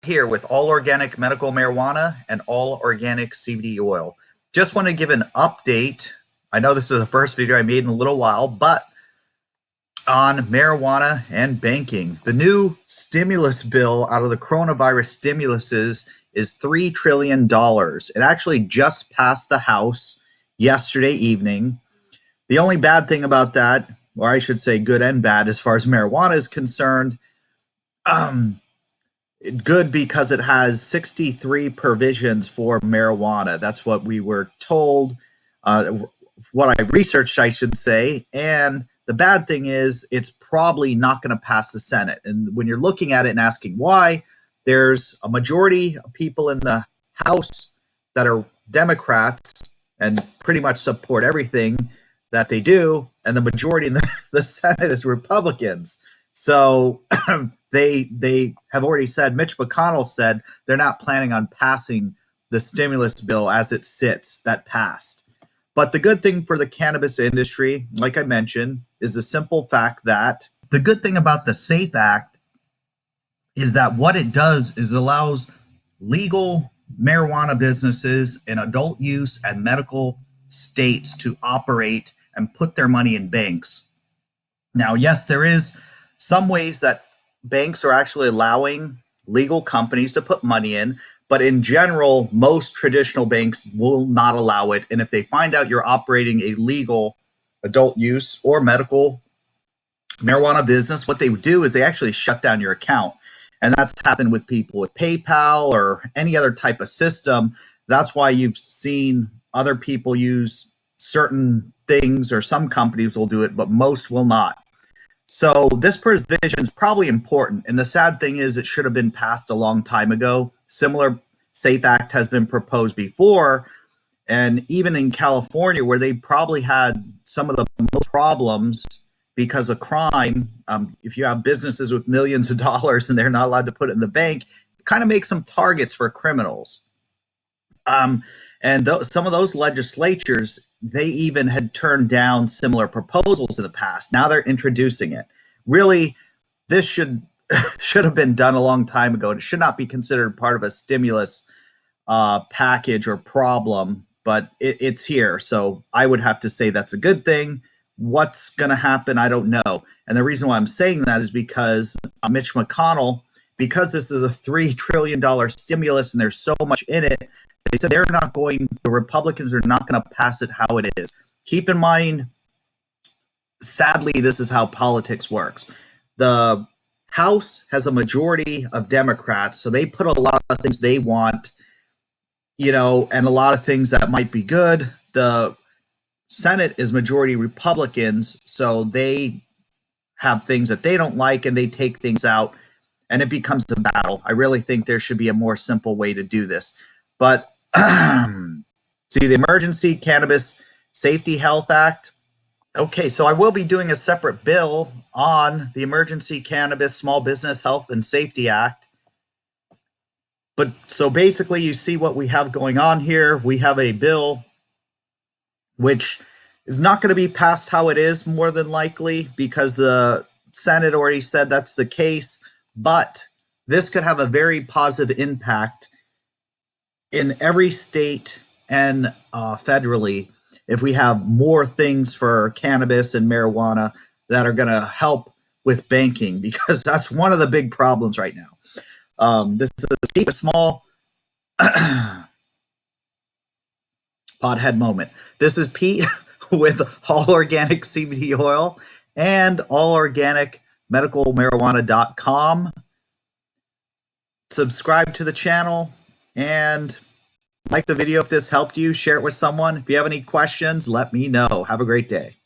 Here with all organic medical marijuana and all organic CBD oil. Just want to give an update. I know this is the first video I made in a little while, but on marijuana and banking. The new stimulus bill out of the coronavirus stimuluses is $3 trillion. It actually just passed the House yesterday evening. The only bad thing about that, or I should say good and bad as far as marijuana is concerned, good because it has 63 provisions for marijuana. That's what we were told, what I researched, I should say. And the bad thing is it's probably not going to pass the Senate. And when you're looking at it and asking why, there's a majority of people in the House that are Democrats and pretty much support everything that they do, and the majority in the Senate is Republicans. So they have already said, Mitch McConnell said they're not planning on passing the stimulus bill as it sits that passed. But the good thing for the cannabis industry, like I mentioned, is the simple fact that the good thing about the SAFE Act is that what it does is it allows legal marijuana businesses in adult use and medical states to operate and put their money in banks. Now, yes, there is some ways that banks are actually allowing legal companies to put money in, but in general, most traditional banks will not allow it. And if they find out you're operating a legal adult use or medical marijuana business, what they would do is they actually shut down your account. And that's happened with people with PayPal or any other type of system. That's why you've seen other people use certain things, or some companies will do it, but most will not. So this provision is probably important. And the sad thing is it should have been passed a long time ago. Similar SAFE Act has been proposed before. And even in California, where they probably had some of the most problems because of crime, if you have businesses with millions of dollars and they're not allowed to put it in the bank, it kind of makes them targets for criminals. And some of those legislatures, they even had turned down similar proposals in the past. Now they're introducing it. Really, this should have been done a long time ago. It should not be considered part of a stimulus package or problem, but it's here. So I would have to say that's a good thing. What's going to happen, I don't know. And the reason why I'm saying that is because Mitch McConnell, because this is a $3 trillion stimulus and there's so much in it, they said the Republicans are not going to pass it how it is. Keep in mind, sadly, this is how politics works. The House has a majority of Democrats, so they put a lot of things they want, and a lot of things that might be good. The Senate is majority Republicans, so they have things that they don't like and they take things out, and it becomes a battle. I really think there should be a more simple way to do this. But see, the Emergency Cannabis Safety Health Act. Okay, so I will be doing a separate bill on the Emergency Cannabis Small Business Health and Safety Act. But so basically, you see what we have going on here. We have a bill which is not going to be passed how it is, more than likely, because the Senate already said that's the case. But this could have a very positive impact in every state and federally if we have more things for cannabis and marijuana that are going to help with banking, because that's one of the big problems right now. This is a small pothead moment. This is Pete with all organic CBD oil and all organic medicalmarijuana.com. Subscribe to the channel and like the video if this helped you. Share it with someone. If you have any questions, let me know. Have a great day.